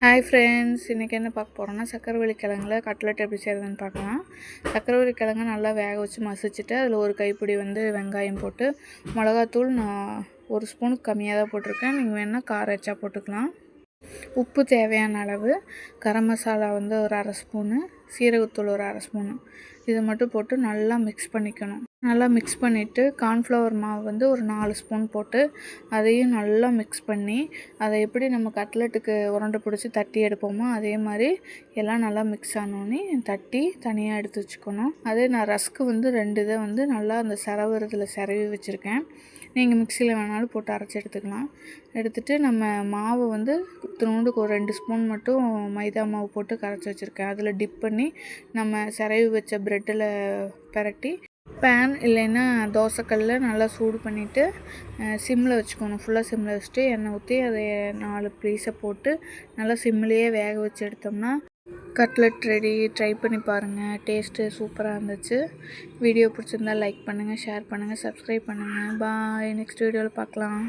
Hi friends, இன்றைக்கி என்ன பார்க்க போகிறோன்னா சக்கரவள்ளி கிழங்குல கட்லெட் எப்படி செய்கிறதுன்னு பார்க்கலாம். சக்கரவள்ளி கிழங்கு நல்லா வேக வச்சு மசிச்சுட்டு அதில் ஒரு கைப்பிடி வெங்காயம் போட்டு மிளகாத்தூள் நான் 1 ஸ்பூனுக்கு கம்மியாக தான் போட்டிருக்கேன். நீங்கள் வேணால் காரம் எச்சா போட்டுக்கலாம். உப்பு தேவையான அளவு, கரம் மசாலா ஒரு அரை ஸ்பூனு, சீரகத்தூள் ஒரு அரை ஸ்பூனு, இதை மட்டும் போட்டு நல்லா மிக்ஸ் பண்ணிக்கணும். நல்லா மிக்ஸ் பண்ணிவிட்டு கார்ன்ஃப்ளவர் மாவு ஒரு 4 ஸ்பூன் போட்டு அதையும் நல்லா மிக்ஸ் பண்ணி அதை எப்படி நம்ம கட்லெட்டுக்கு உருண்டை பிடிச்சி தட்டி எடுப்போமோ அதே மாதிரி எல்லாம் நல்லா மிக்ஸ் ஆனோடனே தட்டி தனியாக எடுத்து வச்சுக்கணும். அதே நான் ரஸ்க்கு 2 இதை நல்லா அந்த செரவுறதுல செரவி வச்சுருக்கேன். நீங்கள் மிக்சியில் வேணாலும் போட்டு அரைச்சி எடுத்துக்கலாம். எடுத்துகிட்டு நம்ம மாவு இத்தினோண்டுக்கு ஒரு 2 ஸ்பூன் மட்டும் மைதா மாவு போட்டு கரைச்சி வச்சுருக்கேன். அதில் டிப் பண்ணி நம்ம செரவி வச்ச ப்ரெட்டில் பரட்டி பேன் இல்லைன்னா தோசைக்கல்ல நல்லா சூடு பண்ணிவிட்டு சிம்மில் வச்சுக்கணும். ஃபுல்லாக சிம்மில் வச்சுட்டு எண்ணெய் ஊற்றி அதை 4 பீஸை போட்டு நல்லா சிம்மிலேயே வேக வச்சு எடுத்தோம்னா கட்லெட் ரெடி. ட்ரை பண்ணி பாருங்கள், டேஸ்ட்டு சூப்பராக இருந்துச்சு. வீடியோ பிடிச்சிருந்தால் லைக் பண்ணுங்கள், ஷேர் பண்ணுங்கள், சப்ஸ்கிரைப் பண்ணுங்கள். பாய், நெக்ஸ்ட் வீடியோவில் பார்க்கலாம்.